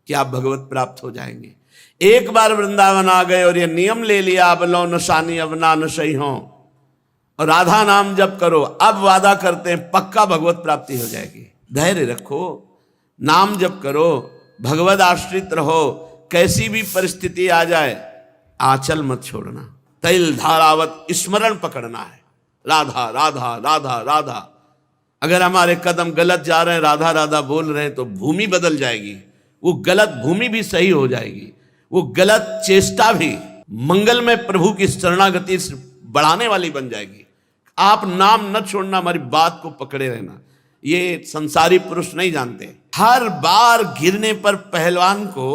कि आप भगवत प्राप्त हो जाएंगे। एक बार वृंदावन आ गए और ये नियम ले लिया, अब लो नशानी अब ना नशई हो, और राधा नाम जप करो, अब वादा करते हैं पक्का भगवत प्राप्ति हो जाएगी। धैर्य रखो, नाम जप करो, भगवत आश्रित रहो, कैसी भी परिस्थिति आ जाए आंचल मत छोड़ना, तैल धारावत स्मरण पकड़ना है, राधा राधा राधा राधा। अगर हमारे कदम गलत जा रहे हैं, राधा राधा बोल रहे हैं, तो भूमि बदल जाएगी, वो गलत भूमि भी सही हो जाएगी, वो गलत चेष्टा भी मंगल में प्रभु की शरणागति बढ़ाने वाली बन जाएगी। आप नाम न छोड़ना, हमारी बात को पकड़े रहना, ये संसारी पुरुष नहीं जानते। हर बार गिरने पर पहलवान को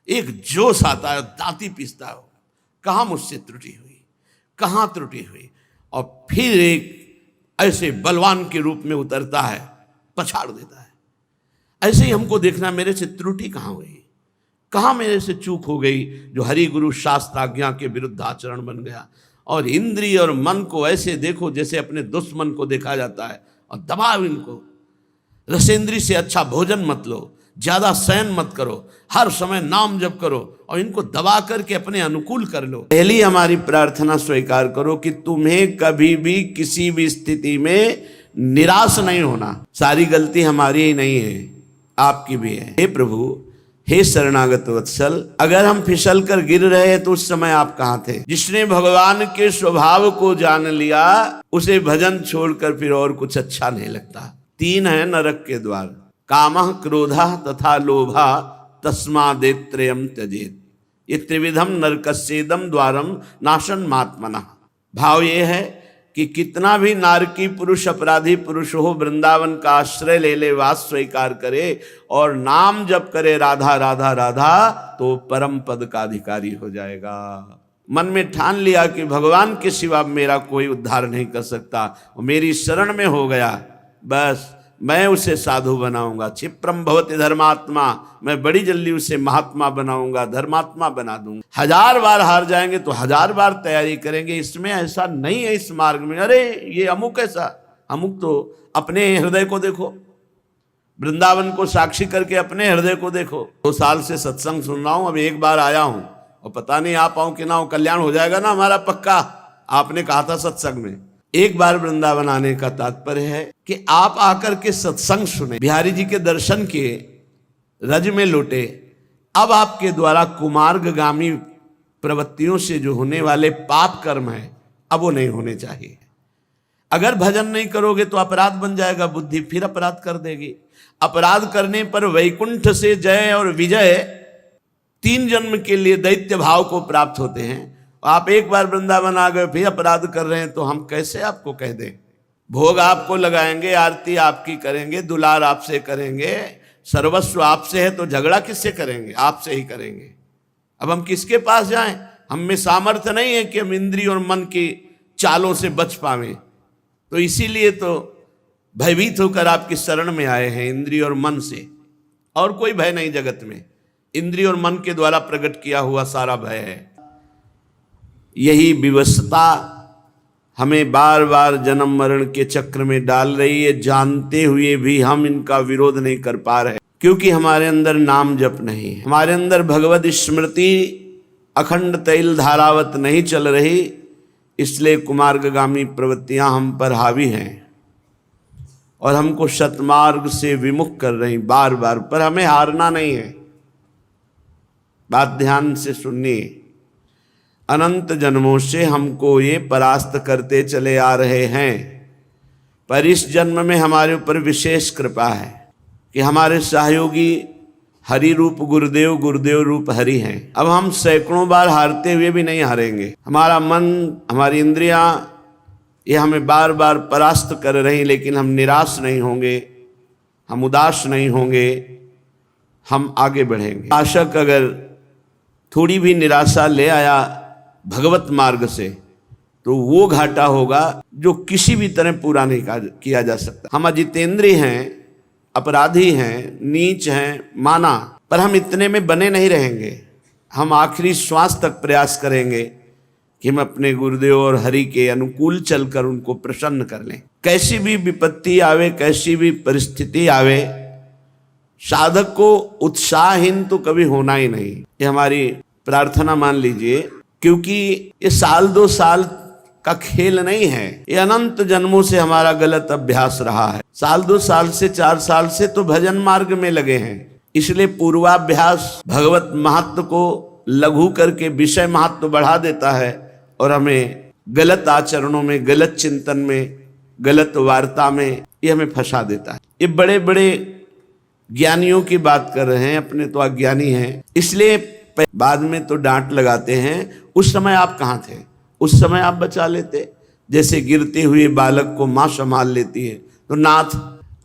एक जोश आता है, दांती पीसता है, कहाँ मुझसे त्रुटि हुई, कहाँ त्रुटि हुई, और फिर एक ऐसे बलवान के रूप में उतरता है, पछाड़ देता है। ऐसे ही हमको देखना, मेरे से त्रुटि कहाँ हुई, कहाँ मेरे से चूक हो गई, जो हरि गुरु शास्त्र आज्ञा के विरुद्ध आचरण बन गया। और इंद्रिय और मन को ऐसे देखो जैसे अपने दुश्मन को देखा जाता है, और दबाओ इनको। रसेंद्री से अच्छा भोजन मत लो, ज्यादा शयन मत करो, हर समय नाम जप करो, और इनको दबा करके अपने अनुकूल कर लो। पहली हमारी प्रार्थना स्वीकार करो कि तुम्हें कभी भी किसी भी स्थिति में निराश नहीं होना। सारी गलती हमारी ही नहीं है, आपकी भी है। हे प्रभु, हे शरणागत वत्सल, अगर हम फिसल कर गिर रहे हैं तो उस समय आप कहाँ थे? जिसने भगवान के स्वभाव को जान लिया, उसे भजन छोड़कर फिर और कुछ अच्छा नहीं लगता। 3 है नरक के द्वार, कामः क्रोधः तथा लोभः तस्मादेत्रयम् त्यजेत्। ये त्रिविधम नरकस्येदम द्वारम नाशन महात्मनः। भाव ये है कि कितना भी नारकी पुरुष अपराधी पुरुष हो, वृंदावन का आश्रय ले ले, वास स्वीकार करे और नाम जप करे राधा राधा राधा, तो परम पद का अधिकारी हो जाएगा। मन में ठान लिया कि भगवान के सिवा मेरा कोई उद्धार नहीं कर सकता, और मेरी शरण में हो गया, बस मैं उसे साधु बनाऊंगा। क्षिप्रम भवति धर्मात्मा, मैं बड़ी जल्दी उसे महात्मा बनाऊंगा, धर्मात्मा बना दूंगा। 1000 बार हार जाएंगे तो 1000 बार तैयारी करेंगे। इसमें ऐसा नहीं है इस मार्ग में, अरे ये अमुक ऐसा, अमुक तो अपने हृदय को देखो, वृंदावन को साक्षी करके अपने हृदय को देखो। 2 साल से सत्संग सुन रहा हूं, अब एक बार आया हूं और पता नहीं आ पाऊं कि ना हो, कल्याण हो जाएगा ना हमारा पक्का। आपने कहा था सत्संग में, एक बार वृंदावन आने का तात्पर्य है कि आप आकर के सत्संग सुने, बिहारी जी के दर्शन किए, रज में लौटे। अब आपके द्वारा कुमार्गगामी प्रवृत्तियों से जो होने वाले पाप कर्म है, अब वो नहीं होने चाहिए। अगर भजन नहीं करोगे तो अपराध बन जाएगा, बुद्धि फिर अपराध कर देगी। अपराध करने पर वैकुंठ से जय और विजय 3 जन्म के लिए दैत्य भाव को प्राप्त होते हैं। आप एक बार वृंदावन आ गए फिर अपराध कर रहे हैं, तो हम कैसे आपको कह दें? भोग आपको लगाएंगे, आरती आपकी करेंगे, दुलार आपसे करेंगे, सर्वस्व आपसे है, तो झगड़ा किससे करेंगे? आपसे ही करेंगे। अब हम किसके पास जाएं? हम में सामर्थ्य नहीं है कि हम इंद्रिय और मन की चालों से बच पावें। तो इसीलिए तो भयभीत होकर आपकी शरण में आए हैं, इंद्रिय और मन से। और कोई भय नहीं जगत में, इंद्रिय और मन के द्वारा प्रकट किया हुआ सारा भय है। यही विवशता हमें बार बार जन्म मरण के चक्र में डाल रही है, जानते हुए भी हम इनका विरोध नहीं कर पा रहे, क्योंकि हमारे अंदर नाम जप नहीं है, हमारे अंदर भगवत स्मृति अखंड तैल धारावत नहीं चल रही। इसलिए कुमार्गगामी प्रवृत्तियां हम पर हावी हैं और हमको सतमार्ग से विमुख कर रही बार बार। पर हमें हारना नहीं है, बात ध्यान से सुनिए। अनंत जन्मों से हमको ये परास्त करते चले आ रहे हैं, पर इस जन्म में हमारे ऊपर विशेष कृपा है कि हमारे सहयोगी हरि रूप गुरुदेव, गुरुदेव रूप हरि हैं। अब हम सैकड़ों बार हारते हुए भी नहीं हारेंगे। हमारा मन, हमारी इंद्रियां, ये हमें बार बार परास्त कर रही, लेकिन हम निराश नहीं होंगे, हम उदास नहीं होंगे, हम आगे बढ़ेंगे। आशक अगर थोड़ी भी निराशा ले आया भगवत मार्ग से, तो वो घाटा होगा जो किसी भी तरह पूरा नहीं किया जा सकता। हम अजितेंद्रिय हैं, अपराधी हैं, नीच हैं, माना, पर हम इतने में बने नहीं रहेंगे। हम आखिरी श्वास तक प्रयास करेंगे कि हम अपने गुरुदेव और हरि के अनुकूल चलकर उनको प्रसन्न कर लें। कैसी भी विपत्ति आवे, कैसी भी परिस्थिति आवे, साधक को उत्साहहीन तो कभी होना ही नहीं। ये हमारी प्रार्थना मान लीजिए, क्योंकि ये साल 2 साल का खेल नहीं है, ये अनंत जन्मों से हमारा गलत अभ्यास रहा है। साल 2 साल से 4 साल से तो भजन मार्ग में लगे हैं, इसलिए पूर्वाभ्यास भगवत महत्व को लघु करके विषय महत्व बढ़ा देता है और हमें गलत आचरणों में, गलत चिंतन में, गलत वार्ता में ये हमें फंसा देता है। ये बड़े बड़े ज्ञानियों की बात कर रहे हैं, अपने तो अज्ञानी हैं, इसलिए बाद में तो डांट लगाते हैं। उस समय आप कहाँ थे? उस समय आप बचा लेते। जैसे गिरते हुए बालक को माँ संभाल लेती है। तो नाथ,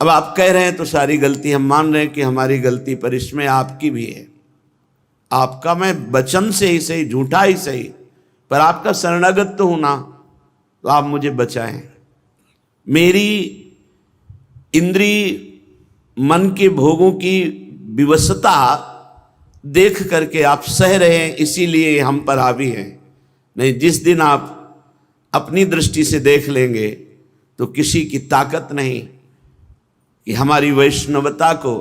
अब आप कह रहे हैं तो सारी गलती हम मान रहे हैं कि हमारी गलती, पर इसमें आपकी भी है। आपका मैं वचन से ही सही, झूठा ही सही, पर आपका शरणागत तो हूं ना, तो आप मुझे बचाएं। मेरी इंद्री मन के भोगों की विवशता देख करके आप सह रहे हैं, इसीलिए हम पर हावी हैं। नहीं, जिस दिन आप अपनी दृष्टि से देख लेंगे तो किसी की ताकत नहीं कि हमारी वैष्णवता को,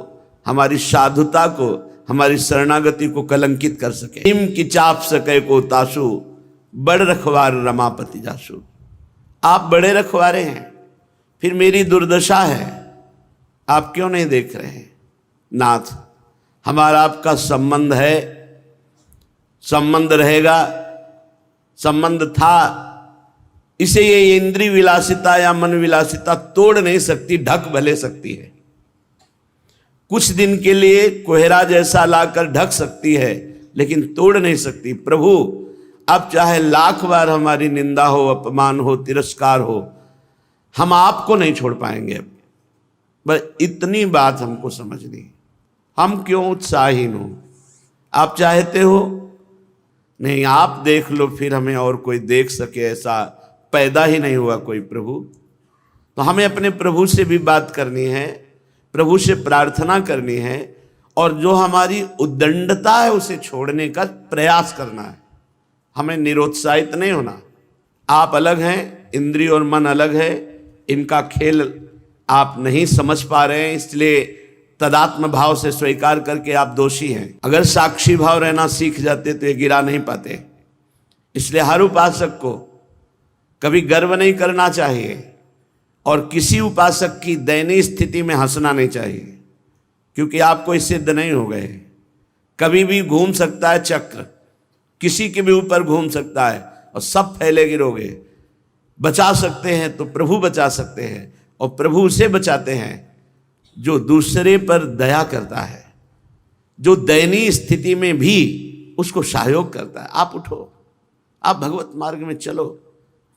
हमारी साधुता को, हमारी शरणागति को कलंकित कर सके। निम की चाप सके को तासु, बड़ रखवार रमापति जासु। आप बड़े रखवारे हैं, फिर मेरी दुर्दशा है, आप क्यों नहीं देख रहे हैं? नाथ, हमारा आपका संबंध है, संबंध रहेगा, संबंध था, इसे ये इंद्रिय विलासिता या मन विलासिता तोड़ नहीं सकती, ढक भले सकती है। कुछ दिन के लिए कोहरा जैसा लाकर ढक सकती है, लेकिन तोड़ नहीं सकती। प्रभु, अब चाहे लाख बार हमारी निंदा हो, अपमान हो, तिरस्कार हो, हम आपको नहीं छोड़ पाएंगे। बस इतनी बात हमको समझनी। हम क्यों उत्साहीन हो? आप चाहते हो? नहीं, आप देख लो, फिर हमें और कोई देख सके ऐसा पैदा ही नहीं हुआ कोई प्रभु। तो हमें अपने प्रभु से भी बात करनी है, प्रभु से प्रार्थना करनी है, और जो हमारी उद्दंडता है उसे छोड़ने का प्रयास करना है। हमें निरुत्साहित नहीं होना। आप अलग हैं, इंद्रिय और मन अलग है, इनका खेल आप नहीं समझ पा रहे हैं, इसलिए तदात्म भाव से स्वीकार करके आप दोषी हैं। अगर साक्षी भाव रहना सीख जाते तो ये गिरा नहीं पाते। इसलिए हर उपासक को कभी गर्व नहीं करना चाहिए और किसी उपासक की दयनीय स्थिति में हंसना नहीं चाहिए, क्योंकि आप कोई सिद्ध नहीं हो गए। कभी भी घूम सकता है चक्र, किसी के भी ऊपर घूम सकता है और सब फैले गिरोगे। बचा सकते हैं तो प्रभु बचा सकते हैं, और प्रभु उसे बचाते हैं जो दूसरे पर दया करता है, जो दयनीय स्थिति में भी उसको सहयोग करता है। आप उठो, आप भगवत मार्ग में चलो।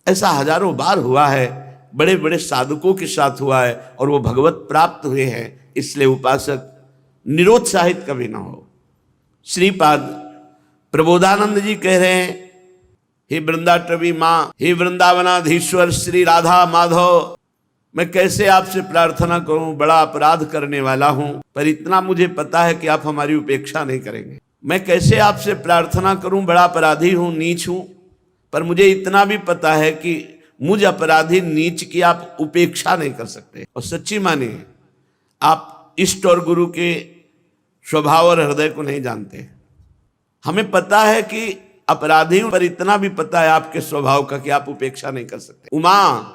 ऐसा हजारों बार हुआ है, बड़े बड़े साधकों के साथ हुआ है, और वो भगवत प्राप्त हुए हैं। इसलिए उपासक निरुत्साहित कभी ना हो। श्रीपाद प्रबोधानंद जी कह रहे हैं, हे वृंदाटवी माँ, हे वृंदावनाधीश्वर श्री राधा माधव, मैं कैसे आपसे प्रार्थना करूं? बड़ा अपराध करने वाला हूं, पर इतना मुझे पता है कि आप हमारी उपेक्षा नहीं करेंगे। मैं कैसे आपसे प्रार्थना करूं? बड़ा अपराधी हूं, नीच हूं, पर मुझे इतना भी पता है कि मुझ अपराधी नीच की आप उपेक्षा नहीं कर सकते। और सच्ची मानिए, आप इष्ट और गुरु के स्वभाव और हृदय को नहीं जानते। हमें पता है कि अपराधी हूं, पर इतना भी पता है आपके स्वभाव का कि आप उपेक्षा नहीं कर सकते। उमा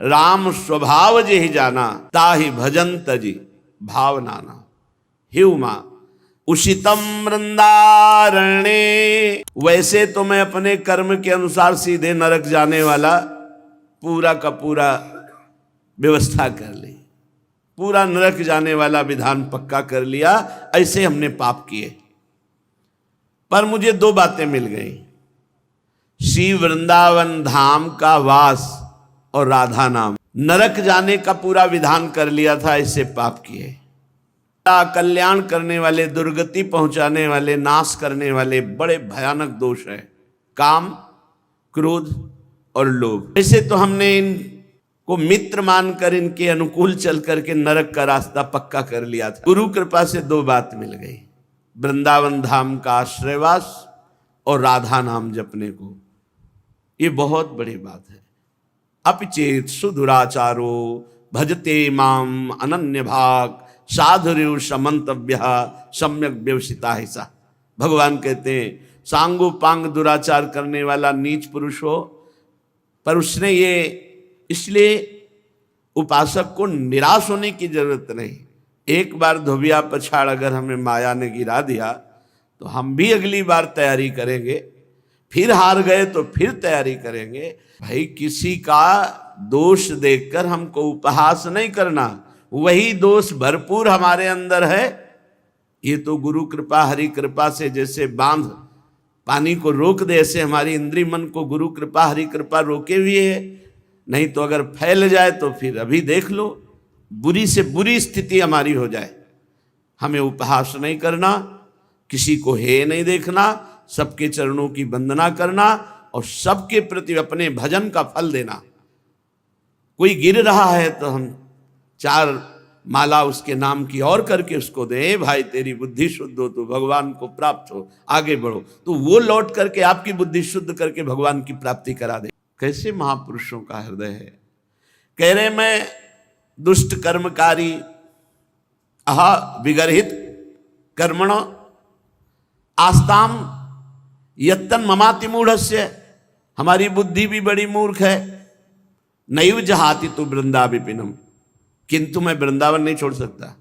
राम स्वभाव जे ही जाना, ताहि भजंत जी भाव नाना। हे उमा, उषितम वृंदारण्ये, वैसे तो मैं अपने कर्म के अनुसार सीधे नरक जाने वाला पूरा का पूरा व्यवस्था कर ली, पूरा नरक जाने वाला विधान पक्का कर लिया। ऐसे हमने पाप किए, पर मुझे 2 बातें मिल गई, श्री वृंदावन धाम का वास और राधा नाम। नरक जाने का पूरा विधान कर लिया था, इससे पाप किए। कल्याण करने वाले, दुर्गति पहुंचाने वाले, नाश करने वाले बड़े भयानक दोष है, काम, क्रोध और लोभ। ऐसे तो हमने इनको मित्र मानकर इनके अनुकूल चल करके नरक का रास्ता पक्का कर लिया था। गुरु कृपा से 2 बात मिल गई, वृंदावन धाम का आश्रयवास और राधा नाम जपने को। ये बहुत बड़ी बात है। अपिचेत सुदुराचारो भजते माम अनन्य भाग साधुरिव समंतव्य सम्यक व्यवसिता है सा। भगवान कहते हैं सांगो पांग दुराचार करने वाला नीच पुरुष हो, पर उसने ये, इसलिए उपासक को निराश होने की जरूरत नहीं। एक बार धोबिया पछाड़ अगर हमें माया ने गिरा दिया तो हम भी अगली बार तैयारी करेंगे, फिर हार गए तो फिर तैयारी करेंगे। भाई किसी का दोष देखकर हमको उपहास नहीं करना, वही दोष भरपूर हमारे अंदर है। ये तो गुरु कृपा हरि कृपा से जैसे बांध पानी को रोक दे, ऐसे हमारी इंद्रिय मन को गुरु कृपा हरि कृपा रोके हुए है। नहीं तो अगर फैल जाए तो फिर अभी देख लो, बुरी से बुरी स्थिति हमारी हो जाए। हमें उपहास नहीं करना, किसी को हे नहीं देखना, सबके चरणों की वंदना करना और सबके प्रति अपने भजन का फल देना। कोई गिर रहा है तो हम 4 माला उसके नाम की और करके उसको दें, भाई तेरी बुद्धि शुद्ध हो तो भगवान को प्राप्त हो, आगे बढ़ो, तो वो लौट करके आपकी बुद्धि शुद्ध करके भगवान की प्राप्ति करा दे। कैसे महापुरुषों का हृदय है। कह रहे मैं दुष्ट कर्मकारी अहा विगरहित कर्मण आस्ताम यत्तन ममाति मूढ़स्य, हमारी बुद्धि भी बड़ी मूर्ख है। नैव जहाति तु वृंदा विपिनम, किंतु मैं वृंदावन नहीं छोड़ सकता।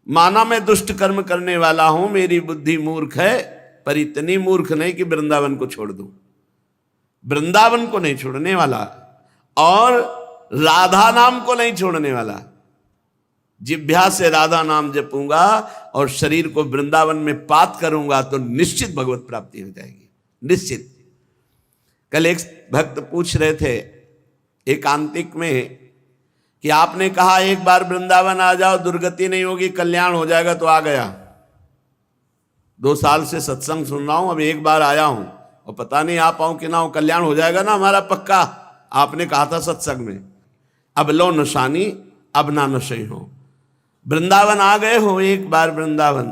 माना मैं दुष्ट कर्म करने वाला हूं, मेरी बुद्धि मूर्ख है, पर इतनी मूर्ख नहीं कि वृंदावन को छोड़ दूं। वृंदावन को नहीं छोड़ने वाला और राधा नाम को नहीं छोड़ने वाला। जिभ्या से राधा नाम जपूंगा और शरीर को वृंदावन में पात करूंगा तो निश्चित भगवत प्राप्ति हो जाएगी, निश्चित। कल एक भक्त पूछ रहे थे एकांतिक में कि आपने कहा एक बार वृंदावन आ जाओ, दुर्गति नहीं होगी, कल्याण हो जाएगा, तो आ गया। 2 साल से सत्संग सुन रहा हूं, अब एक बार आया हूं और पता नहीं आ पाऊं कि ना हो, कल्याण हो जाएगा ना हमारा पक्का। आपने कहा था सत्संग में, अब लो नशानी अब ना नशे हो। वृंदावन आ गए हो एक बार वृंदावन,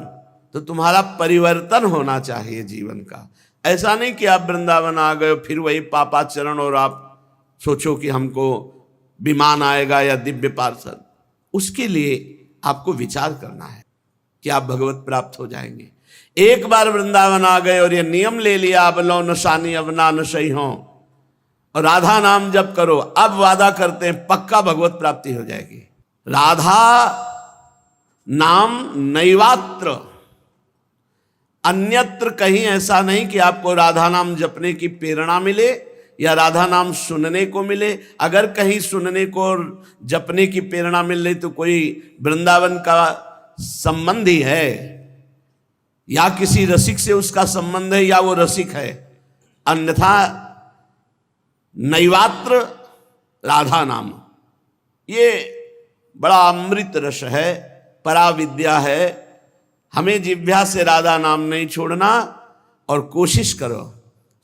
तो तुम्हारा परिवर्तन होना चाहिए जीवन का। ऐसा नहीं कि आप वृंदावन आ गए फिर वही पापाचरण और आप सोचो कि हमको विमान आएगा या दिव्य पार्षद। उसके लिए आपको विचार करना है कि आप भगवत प्राप्त हो जाएंगे। एक बार वृंदावन आ गए और ये नियम ले लिया अब लो नशानी अब ना नशई हो और राधा नाम जप करो, अब वादा करते हैं पक्का भगवत प्राप्ति हो जाएगी। राधा नाम नैवात्र, अन्यत्र कहीं ऐसा नहीं कि आपको राधा नाम जपने की प्रेरणा मिले या राधा नाम सुनने को मिले। अगर कहीं सुनने को और जपने की प्रेरणा मिल रही तो कोई वृंदावन का संबंधी है या किसी रसिक से उसका संबंध है या वो रसिक है, अन्यथा नैवात्र राधा नाम ये बड़ा अमृत रस है, पराविद्या है। हमें जिह्वा से राधा नाम नहीं छोड़ना और कोशिश करो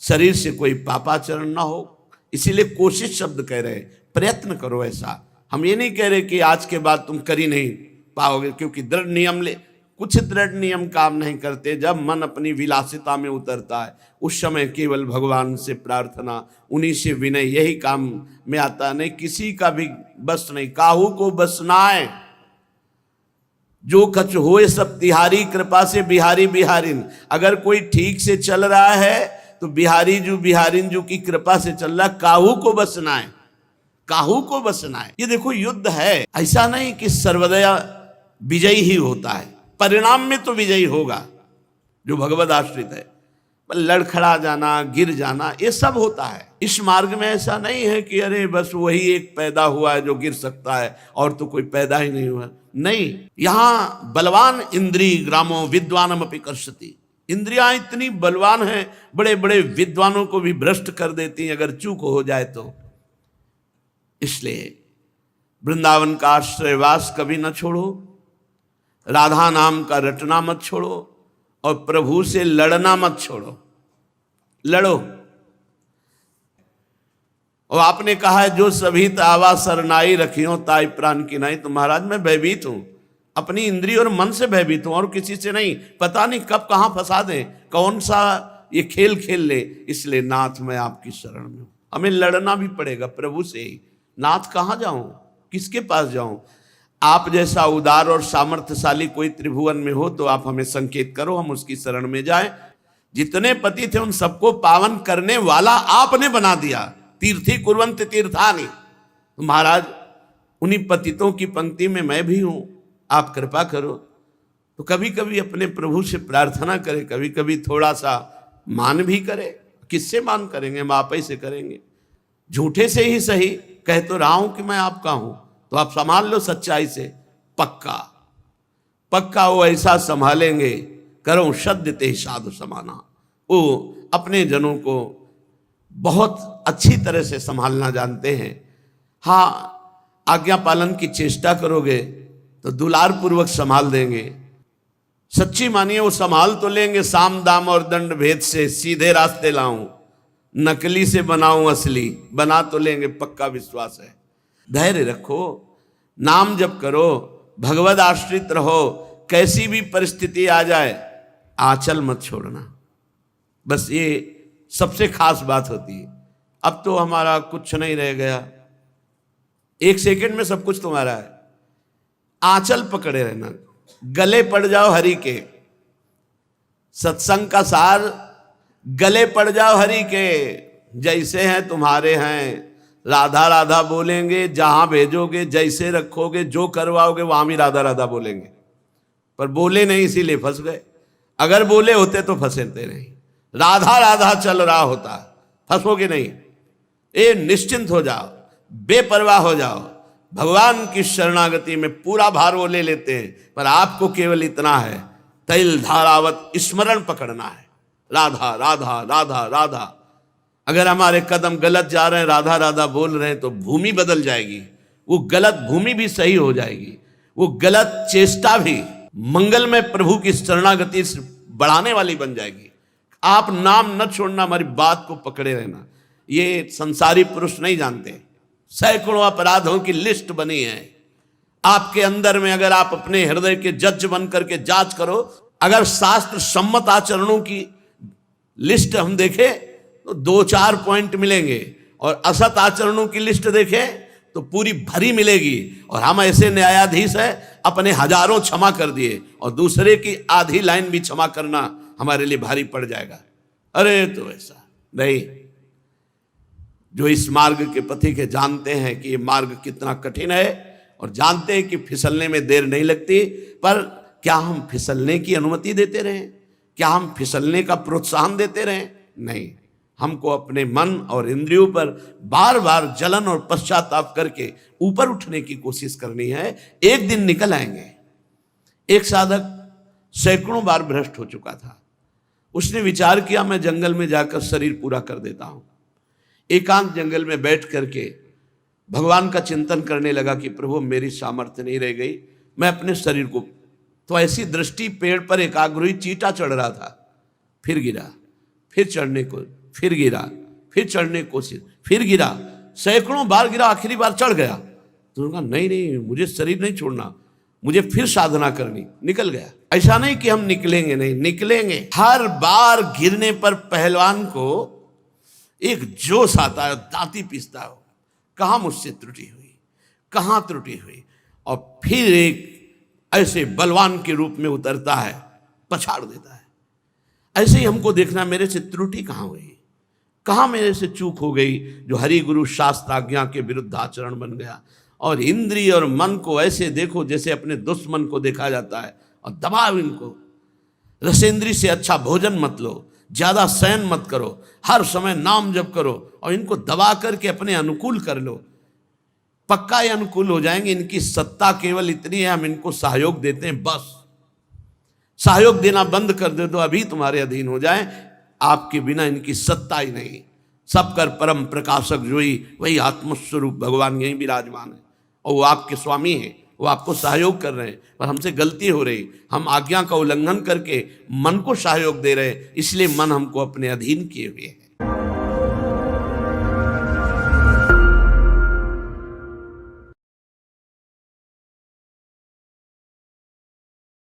शरीर से कोई पापाचरण ना हो। इसीलिए कोशिश शब्द कह रहे, प्रयत्न करो। ऐसा हम ये नहीं कह रहे कि आज के बाद तुम कर ही नहीं पाओगे, क्योंकि दृढ़ नियम ले, कुछ दृढ़ नियम काम नहीं करते। जब मन अपनी विलासिता में उतरता है उस समय केवल भगवान से प्रार्थना, उन्हीं से विनय, यही काम में आता। नहीं किसी का भी बस नहीं, काहू को बस नाए, जो कछ होए सब तिहारी कृपा से बिहारी बिहारिन। अगर कोई ठीक से चल रहा है तो बिहारी जो बिहारिन जो की कृपा से चल रहा, काहू को बसना है, काहू को बसना है। ये देखो युद्ध है, ऐसा नहीं कि सर्वदया विजयी ही होता है, परिणाम में तो विजयी होगा जो भगवद आश्रित है। लड़खड़ा जाना, गिर जाना, ये सब होता है। इस मार्ग में ऐसा नहीं है कि अरे बस वही एक पैदा हुआ है जो गिर सकता है और तो कोई पैदा ही नहीं हुआ। नहीं, यहां बलवान इंद्रिय ग्रामो विद्वानम अपि कर्षति। इंद्रियां इतनी बलवान हैं, बड़े बड़े विद्वानों को भी भ्रष्ट कर देती हैं अगर चूक हो जाए तो। इसलिए वृंदावन का आश्रयवास कभी न छोड़ो, राधा नाम का रटना मत छोड़ो और प्रभु से लड़ना मत छोड़ो, लड़ो। और आपने कहा है जो सभी आवा सरनाई रखियो ताई प्राण की नहीं। तो महाराज मैं भयभीत हूं, अपनी इंद्रिय और मन से भयभीत हूं और किसी से नहीं। पता नहीं कब कहां फंसा दे, कौन सा ये खेल खेल ले। इसलिए नाथ मैं आपकी शरण में हूं। हमें लड़ना भी पड़ेगा प्रभु से ही। नाथ कहां जाऊं, किसके पास जाऊं? आप जैसा उदार और सामर्थ्यशाली कोई त्रिभुवन में हो तो आप हमें संकेत करो, हम उसकी शरण में जाएं। जितने पति थे उन सबको पावन करने वाला आपने बना दिया। तीर्थी कुर्वन्ति तीर्थानि। तो महाराज उन्हीं पतितों की पंक्ति में मैं भी हूं, आप कृपा करो। तो कभी कभी अपने प्रभु से प्रार्थना करें, कभी कभी थोड़ा सा मान भी करें। किससे मान करेंगे? हम आप ही से करेंगे। झूठे से ही सही, कह तो रहा हूं कि मैं आपका हूं, तो आप संभाल लो सच्चाई से। पक्का पक्का वो ऐसा संभालेंगे, करो सद्य ते साधु समाना। वो अपने जनों को बहुत अच्छी तरह से संभालना जानते हैं। हाँ, आज्ञा पालन की चेष्टा करोगे तो दुलार पूर्वक संभाल देंगे। सच्ची मानिए वो संभाल तो लेंगे। साम दाम और दंड भेद से सीधे रास्ते लाऊं, नकली से बनाऊं असली, बना तो लेंगे, पक्का विश्वास है। धैर्य रखो, नाम जप करो, भगवद आश्रित रहो। कैसी भी परिस्थिति आ जाए आंचल मत छोड़ना, बस ये सबसे खास बात होती है। अब तो हमारा कुछ नहीं रह गया, एक सेकंड में सब कुछ तुम्हारा है। आंचल पकड़े रहना, गले पड़ जाओ हरि के। सत्संग का सार, गले पड़ जाओ हरि के। जैसे हैं तुम्हारे हैं, राधा राधा बोलेंगे। जहां भेजोगे, जैसे रखोगे, जो करवाओगे वहां भी राधा राधा बोलेंगे। पर बोले नहीं इसीलिए फंस गए, अगर बोले होते तो फंसते नहीं। राधा राधा चल रहा होता, फंसोगे नहीं। ये निश्चिंत हो जाओ, बेपरवाह हो जाओ। भगवान की शरणागति में पूरा भार वो ले लेते हैं, पर आपको केवल इतना है, तैल धारावत स्मरण पकड़ना है। राधा राधा राधा राधा। अगर हमारे कदम गलत जा रहे हैं, राधा राधा बोल रहे हैं, तो भूमि बदल जाएगी। वो गलत भूमि भी सही हो जाएगी, वो गलत चेष्टा भी मंगल में प्रभु की शरणागति से बढ़ाने वाली बन जाएगी। आप नाम न छोड़ना, हमारी बात को पकड़े रहना। ये संसारी पुरुष नहीं जानते। सैकड़ों अपराधों की लिस्ट बनी है आपके अंदर में। अगर आप अपने हृदय के जज बन करके जांच करो, अगर शास्त्र सम्मत आचरणों की लिस्ट हम देखें तो 2-4 पॉइंट मिलेंगे, और असत आचरणों की लिस्ट देखें तो पूरी भरी मिलेगी। और हम ऐसे न्यायाधीश हैं, अपने हजारों क्षमा कर दिए और दूसरे की आधी लाइन भी क्षमा करना हमारे लिए भारी पड़ जाएगा। अरे तो ऐसा नहीं। जो इस मार्ग के पथी के जानते हैं कि ये मार्ग कितना कठिन है, और जानते हैं कि फिसलने में देर नहीं लगती, पर क्या हम फिसलने की अनुमति देते रहें? क्या हम फिसलने का प्रोत्साहन देते रहें? नहीं, हमको अपने मन और इंद्रियों पर बार बार जलन और पश्चाताप करके ऊपर उठने की कोशिश करनी है। एक दिन निकल आएंगे। एक साधक सैकड़ों बार भ्रष्ट हो चुका था। उसने विचार किया मैं जंगल में जाकर शरीर पूरा कर देता हूं। एकांत जंगल में बैठ करके भगवान का चिंतन करने लगा कि प्रभु मेरी सामर्थ्य नहीं रह गई, मैं अपने शरीर को। तो ऐसी दृष्टि, पेड़ पर एकाग्र हुई, चींटा चढ़ रहा था, फिर गिरा, फिर चढ़ने को, फिर गिरा, फिर चढ़ने की कोशिश, फिर गिरा, सैकड़ों बार गिरा, आखिरी बार चढ़ गया। तो कहा नहीं नहीं, मुझे शरीर नहीं छोड़ना, मुझे फिर साधना करनी। निकल गया। ऐसा नहीं कि हम निकलेंगे नहीं, निकलेंगे। हर बार गिरने पर पहलवान को एक जोश आता है, दांती पीसता है, कहाँ मुझसे त्रुटि हुई, कहाँ त्रुटि हुई, और फिर एक ऐसे बलवान के रूप में उतरता है, पछाड़ देता है। ऐसे ही हमको देखना, मेरे से त्रुटि कहाँ हुई, कहाँ मेरे से चूक हो गई, जो हरि गुरु शास्त्र आज्ञा के विरुद्ध आचरण बन गया। और इंद्रिय और मन को ऐसे देखो जैसे अपने दुश्मन को देखा जाता है, और दबाव इनको। रसेंद्री से अच्छा भोजन मत लो, ज्यादा शयन मत करो, हर समय नाम जप करो, और इनको दबा करके अपने अनुकूल कर लो। पक्का ये अनुकूल हो जाएंगे। इनकी सत्ता केवल इतनी है, हम इनको सहयोग देते हैं, बस। सहयोग देना बंद कर दे तो अभी तुम्हारे अधीन हो जाए। आपके बिना इनकी सत्ता ही नहीं। सब कर परम प्रकाशक जोई, वही आत्मस्वरूप भगवान यहीं विराजमान है, और वो आपके स्वामी हैं, वो आपको सहयोग कर रहे हैं। पर हमसे गलती हो रही, हम आज्ञा का उल्लंघन करके मन को सहयोग दे रहे हैं, इसलिए मन हमको अपने अधीन किए हुए हैं।